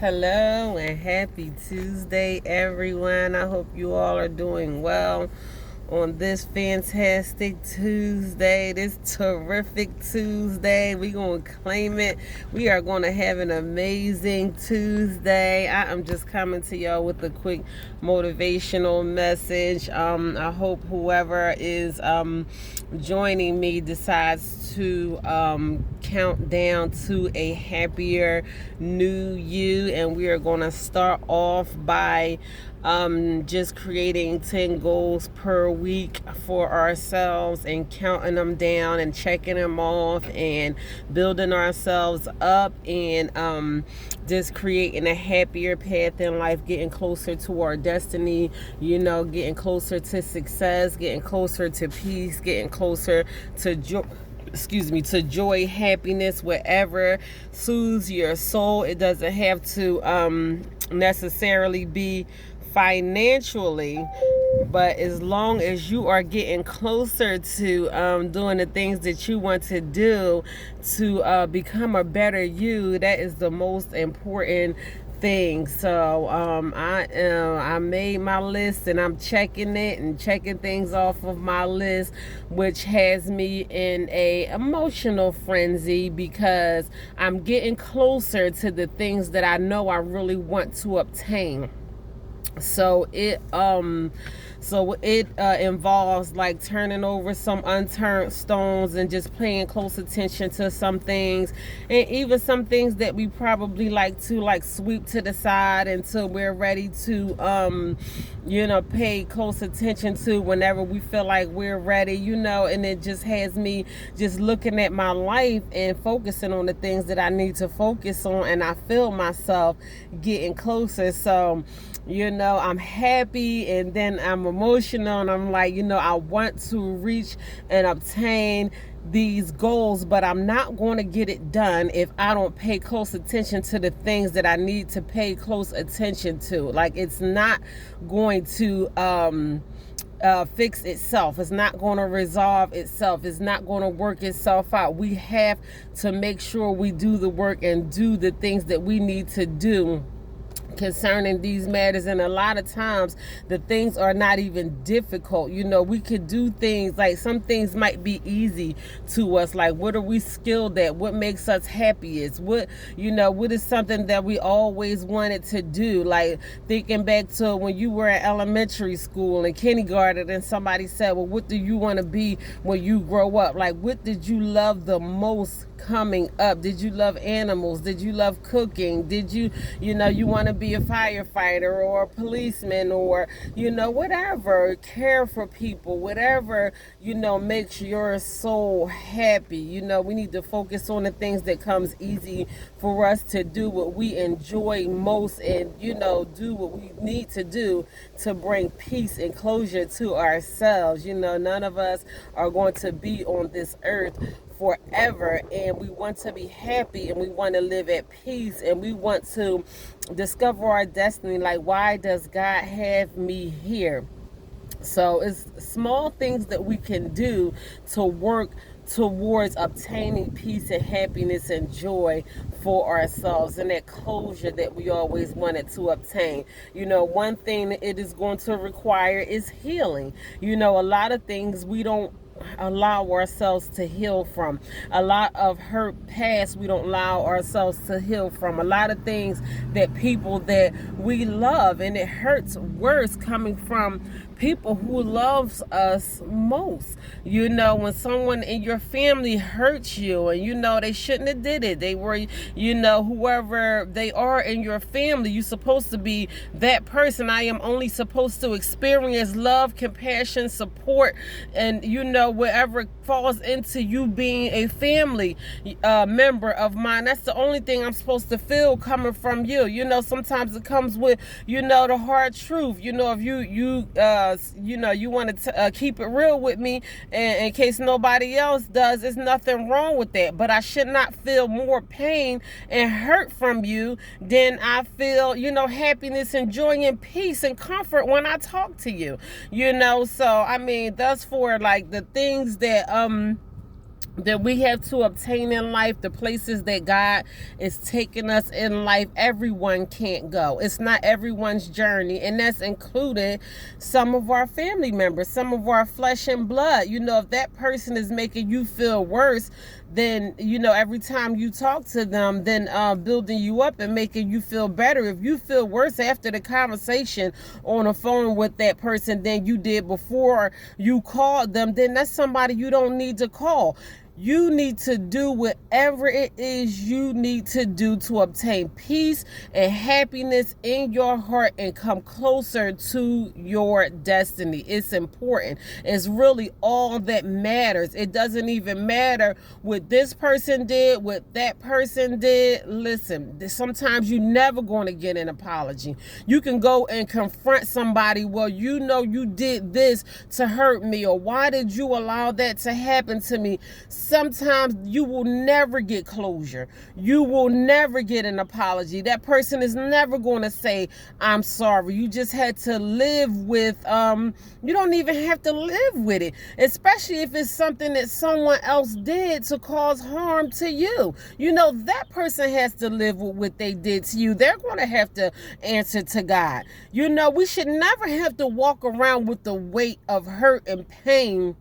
Hello and happy Tuesday, everyone. I hope you all are doing well on this fantastic Tuesday, this terrific Tuesday. We're going to claim it. We are going to have an amazing Tuesday. I am just coming to y'all with a quick motivational message. I hope whoever is joining me decides to count down to a happier new you, and we are going to start off by just creating 10 goals per week for ourselves and counting them down and checking them off and building ourselves up and just creating a happier path in life, getting closer to our destiny, getting closer to success, getting closer to peace, getting closer to joy, happiness, whatever soothes your soul. It doesn't have to necessarily be financially, but as long as you are getting closer to doing the things that you want to do to become a better you, that is the most important thing. So I made my list and I'm checking it and checking things off of my list, which has me in a emotional frenzy because I'm getting closer to the things that I know I really want to obtain. So it involves like turning over some unturned stones and just paying close attention to some things, and even some things that we probably like to sweep to the side until we're ready to pay close attention to whenever we feel like we're ready, and it just has me just looking at my life and focusing on the things that I need to focus on, and I feel myself getting closer. So I'm happy, and then I'm emotional, and I'm like, I want to reach and obtain these goals, but I'm not going to get it done if I don't pay close attention to the things that I need to pay close attention to. Like, it's not going to fix itself. It's not going to resolve itself. It's not going to work itself out. We have to make sure we do the work and do the things that we need to do concerning these matters. And a lot of times the things are not even difficult. We could do things, like some things might be easy to us, like what are we skilled at, what makes us happiest, what is something that we always wanted to do. Like thinking back to when you were in elementary school and kindergarten, and somebody said, well, what do you want to be when you grow up? Like, what did you love the most coming up? Did you love animals? Did you love cooking? Did you want to be a firefighter or a policeman, or whatever, care for people, whatever makes your soul happy. We need to focus on the things that comes easy for us to do, what we enjoy most, and do what we need to do to bring peace and closure to ourselves. None of us are going to be on this earth forever, and we want to be happy, and we want to live at peace, and we want to discover our destiny. Like, why does God have me here? So it's small things that we can do to work towards obtaining peace and happiness and joy for ourselves, and that closure that we always wanted to obtain. One thing that it is going to require is healing. A lot of things we don't allow ourselves to heal from. A lot of hurt past we don't allow ourselves to heal from. A lot of things that people that we love, and it hurts worse coming from people who loves us most. When someone in your family hurts you, and they shouldn't have did it. They were, whoever they are in your family, you're supposed to be that person. I am only supposed to experience love, compassion, support, and whatever falls into you being a family member of mine. That's the only thing I'm supposed to feel coming from you. Sometimes it comes with the hard truth. If you want to keep it real with me, and in case nobody else does, there's nothing wrong with that. But I should not feel more pain and hurt from you than I feel happiness and joy and peace and comfort when I talk to you. So I mean, that's for like the things that that we have to obtain in life, the places that God is taking us in life, everyone can't go. It's not everyone's journey, and that's included some of our family members, some of our flesh and blood. You know, if that person is making you feel worse, then, you know, every time you talk to them, then building you up and making you feel better. If you feel worse after the conversation on the phone with that person than you did before you called them, then that's somebody you don't need to call. You need to do whatever it is you need to do to obtain peace and happiness in your heart and come closer to your destiny. It's important. It's really all that matters. It doesn't even matter what this person did, what that person did. Listen, sometimes you're never going to get an apology. You can go and confront somebody. Well, you know you did this to hurt me, or why did you allow that to happen to me? Sometimes you will never get closure. You will never get an apology. That person is never going to say, I'm sorry. You just had to live with, you don't even have to live with it, especially if it's something that someone else did to cause harm to you. You know, that person has to live with what they did to you. They're going to have to answer to God. You know, we should never have to walk around with the weight of hurt and pain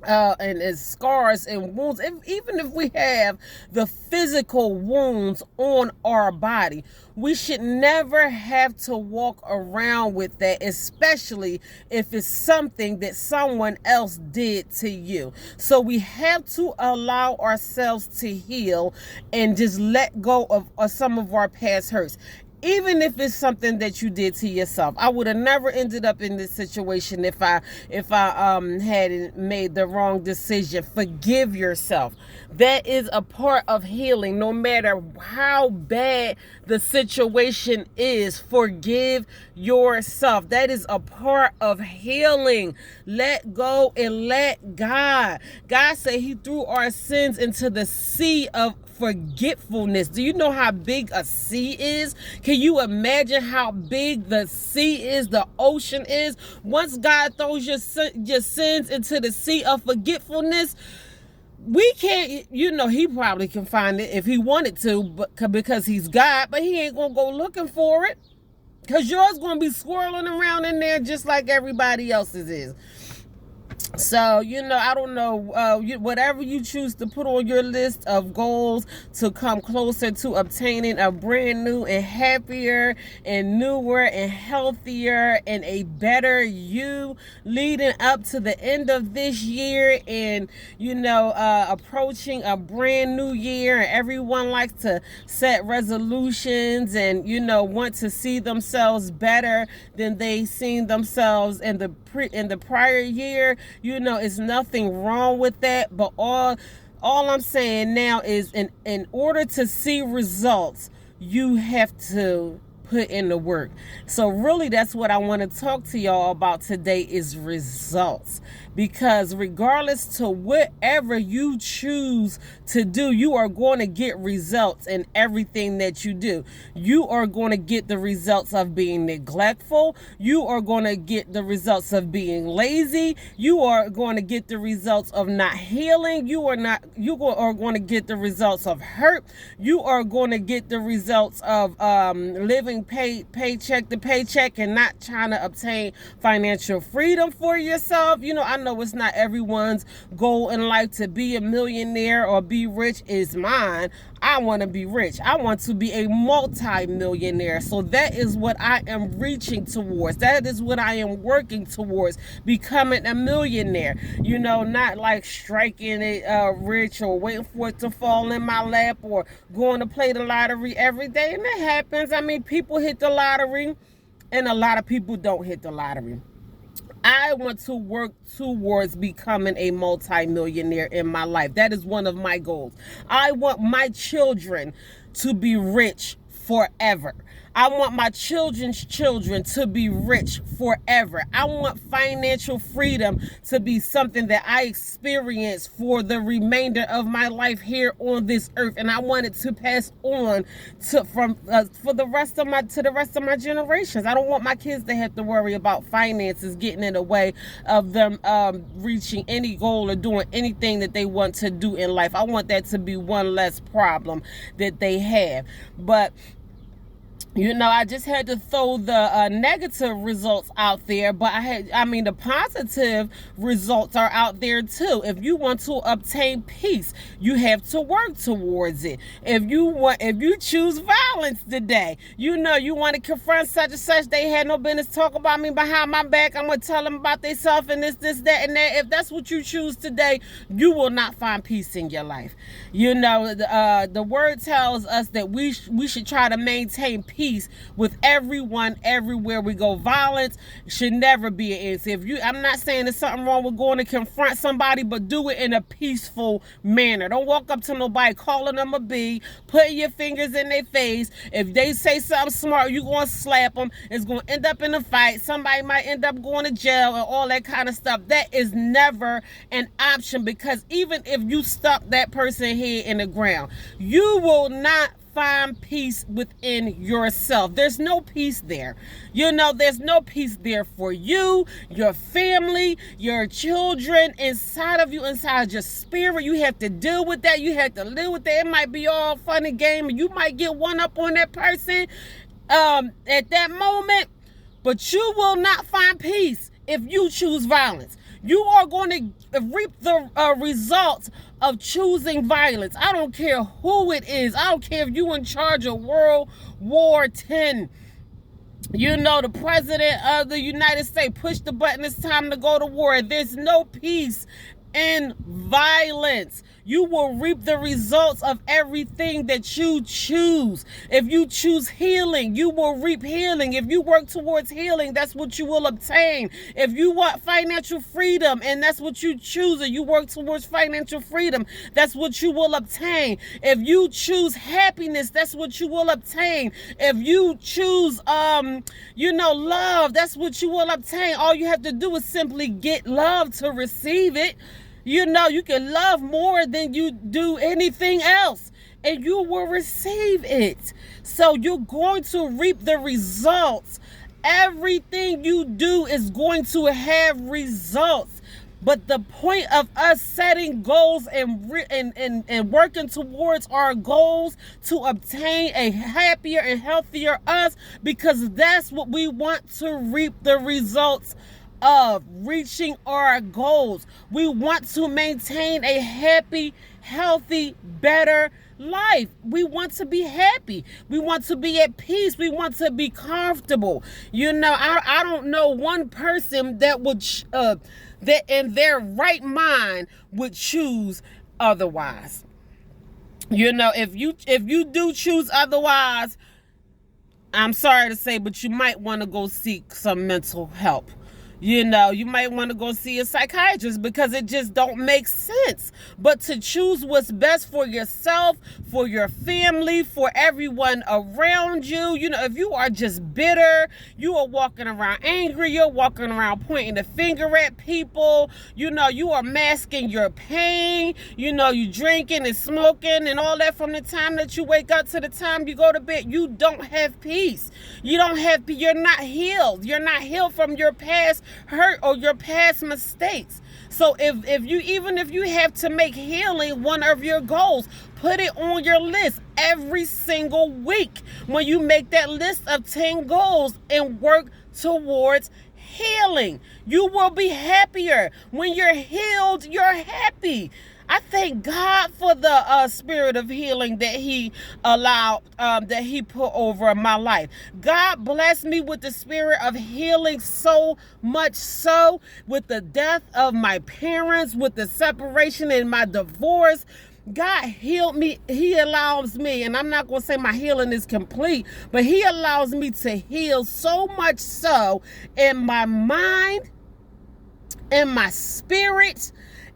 and as scars and wounds, even if we have the physical wounds on our body. We should never have to walk around with that, especially if it's something that someone else did to you. So we have to allow ourselves to heal and just let go of some of our past hurts. Even if it's something that you did to yourself. I would have never ended up in this situation if I hadn't made the wrong decision. Forgive yourself. That is a part of healing. No matter how bad the situation is, forgive yourself. That is a part of healing. Let go and let God. God said he threw our sins into the sea of forgetfulness. Do you know how big a sea is? Can you imagine how big the sea is, the ocean is? Once God throws your sins into the sea of forgetfulness, we can't, you know, he probably can find it if he wanted to, but because he's God, but he ain't gonna go looking for it, because yours gonna be swirling around in there just like everybody else's is. So, you know, I don't know, whatever you choose to put on your list of goals to come closer to obtaining a brand new and happier and newer and healthier and a better you leading up to the end of this year and, you know, approaching a brand new year. And everyone likes to set resolutions and, you know, want to see themselves better than they seen themselves in the prior year. You know, it's nothing wrong with that, but all I'm saying now is in order to see results, you have to put in the work. So really, that's what I want to talk to y'all about today is results. Because regardless to whatever you choose to do, you are going to get results in everything that you do. You are going to get the results of being neglectful. You are going to get the results of being lazy. You are going to get the results of not healing. You are going to get the results of hurt. You are going to get the results of living paycheck to paycheck and not trying to obtain financial freedom for yourself. You know, I know it's not everyone's goal in life to be a millionaire or be rich. Is mine. I want to be rich. I want to be a multi-millionaire. So that is what I am reaching towards. That is what I am working towards, becoming a millionaire. You know, not like striking it rich or waiting for it to fall in my lap or going to play the lottery every day. And that happens. I mean, people hit the lottery and a lot of people don't hit the lottery. I want to work towards becoming a multi-millionaire in my life. That is one of my goals. I want my children to be rich forever. I want my children's children to be rich forever. I want financial freedom to be something that I experience for the remainder of my life here on this earth, and I want it to pass on for the rest of my generations. I don't want my kids to have to worry about finances getting in the way of them reaching any goal or doing anything that they want to do in life. I want that to be one less problem that they have. But I just had to throw the negative results out there, but the positive results are out there too. If you want to obtain peace, you have to work towards it. If you choose violence today, you want to confront such and such, they had no business talk about me behind my back, I'm going to tell them about themselves and this, that, and that. If that's what you choose today, you will not find peace in your life. The word tells us that we should try to maintain peace with everyone, everywhere we go. Violence should never be an answer. I'm not saying there's something wrong with going to confront somebody, but do it in a peaceful manner. Don't walk up to nobody calling them a B, putting your fingers in their face. If they say something smart, you're going to slap them. It's going to end up in a fight. Somebody might end up going to jail and all that kind of stuff. That is never an option, because even if you stuck that person head in the ground, you will not find peace within yourself. There's no peace there. There's no peace there for you, your family, your children, inside of you, inside your spirit. You have to deal with that. You have to live with that. It might be all fun and game, and you might get one up on that person at that moment, but you will not find peace if you choose violence. You are going to reap the results of choosing violence. I don't care who it is. I don't care if you're in charge of World War X. The president of the United States, push the button, it's time to go to war. There's no peace in violence. You will reap the results of everything that you choose. If you choose healing, you will reap healing. If you work towards healing, that's what you will obtain. If you want financial freedom and that's what you choose, and you work towards financial freedom, that's what you will obtain. If you choose happiness, that's what you will obtain. If you choose love, that's what you will obtain. All you have to do is simply get love to receive it. You can love more than you do anything else, and you will receive it. So you're going to reap the results. Everything you do is going to have results. But the point of us setting goals and working towards our goals to obtain a happier and healthier us, because that's what we want to reap the results of, reaching our goals. We want to maintain a happy, healthy, better life. We want to be happy. We want to be at peace. We want to be comfortable. I don't know one person that would that in their right mind would choose otherwise. If you do choose otherwise, I'm sorry to say, but you might want to go seek some mental help. You might want to go see a psychiatrist, because it just don't make sense. But to choose what's best for yourself, for your family, for everyone around you. If you are just bitter, you are walking around angry, you're walking around pointing the finger at people, you are masking your pain, you drinking and smoking and all that from the time that you wake up to the time you go to bed, you don't have peace. You're not healed. You're not healed from your past hurt or your past mistakes. So if you have to make healing one of your goals, put it on your list every single week. When you make that list of 10 goals and work towards healing, you will be happier. When you're healed, you're happy. I thank God for the spirit of healing that He allowed, that He put over my life. God blessed me with the spirit of healing, so much so with the death of my parents, with the separation and my divorce. God healed me. He allows me, and I'm not going to say my healing is complete, but He allows me to heal so much so in my mind, in my spirit,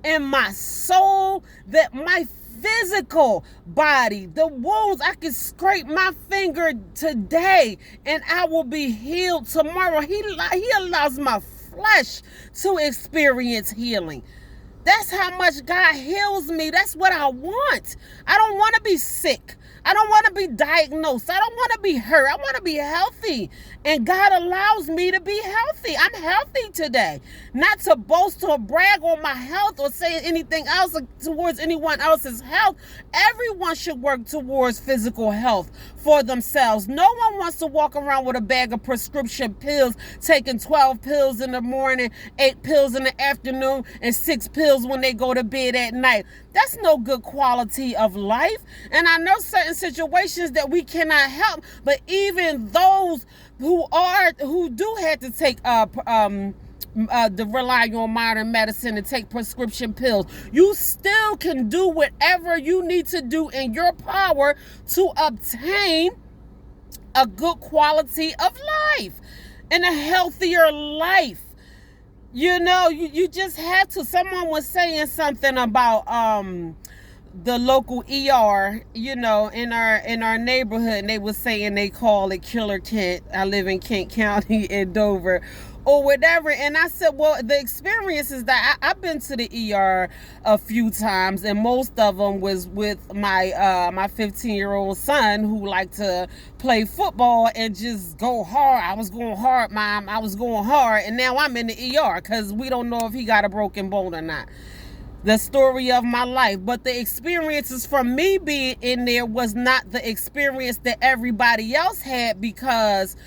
in my soul, that my physical body. The wounds, I can scrape my finger today and I will be healed tomorrow. He allows my flesh to experience healing. That's how much God heals me. That's what I want. I don't want to be sick. I don't want to be diagnosed. I don't want to be hurt. I want to be healthy. And God allows me to be healthy. I'm healthy today. Not to boast or brag on my health or say anything else towards anyone else's health. Everyone should work towards physical health for themselves. No one wants to walk around with a bag of prescription pills, taking 12 pills in the morning, 8 pills in the afternoon, and 6 pills when they go to bed at night. That's no good quality of life. And I know certain situations that we cannot help, but even those who do have to take to rely on modern medicine and take prescription pills, you still can do whatever you need to do in your power to obtain a good quality of life and a healthier life. You know, you just have to. Someone was saying something about the local ER, you know, in our neighborhood, and they was saying they call it Killer Kent. I live in Kent County in Dover, or whatever. And I said, well, the experience is that I've been to the ER a few times, and most of them was with my 15-year-old son who liked to play football and just go hard. I was going hard, Mom. I was going hard, and now I'm in the ER because we don't know if he got a broken bone or not. The story of my life. But the experiences from me being in there was not the experience that everybody else had, because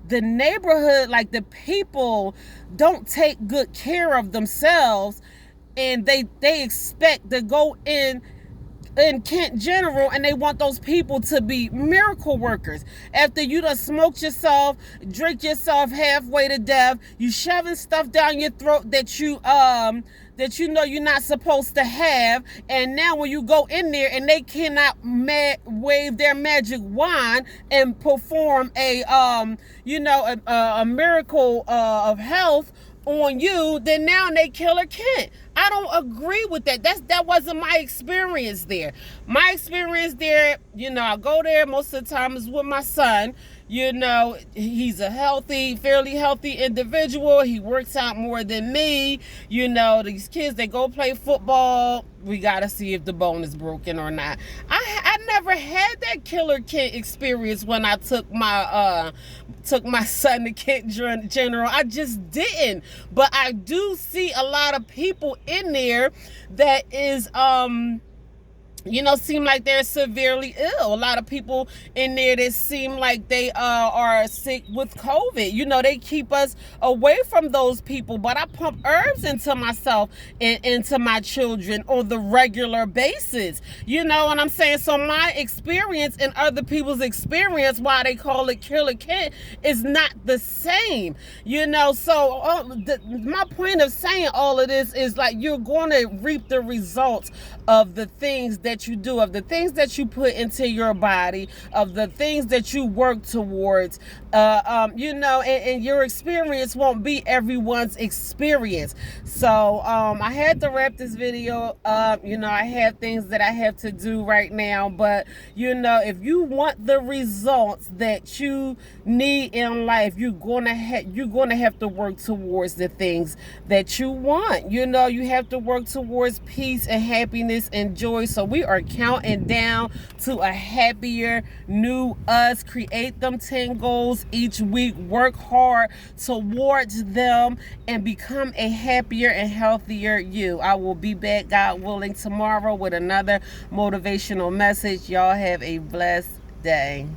the neighborhood, like the people, don't take good care of themselves, and they expect to go in Kent General, and they want those people to be miracle workers. After you done smoked yourself, drink yourself halfway to death, you shoving stuff down your throat that you know you're not supposed to have, and now when you go in there and they cannot wave their magic wand and perform a miracle of health on you, then now they Killer Kent. I don't agree with that. That wasn't my experience there. My experience there, you know, I go there most of the time is with my son. You know, he's a fairly healthy individual. He works out more than me. You know, these kids, they go play football. We got to see if the bone is broken or not. I never had that Killer Kent experience when I took my son to Kent General. I just didn't. But I do see a lot of people in there that is seem like they're severely ill. A lot of people in there that seem like they are sick with COVID. You know, they keep us away from those people. But I pump herbs into myself and into my children on the regular basis. You know what I'm saying? So my experience and other people's experience, why they call it Killer Kent, is not the same. You know, so my point of saying all of this is like you're going to reap the results of the things that you do, of the things that you put into your body, of the things that you work towards, and your experience won't be everyone's experience. So I had to wrap this video up. You know, I have things that I have to do right now, but you know, if you want the results that you need in life, you're gonna have to work towards the things that you want. You know, you have to work towards peace and happiness and joy. So we are counting down to a happier new us. Create them 10 goals each week. Work hard towards them and become a happier and healthier you. I will be back, God willing, tomorrow with another motivational message. Y'all have a blessed day.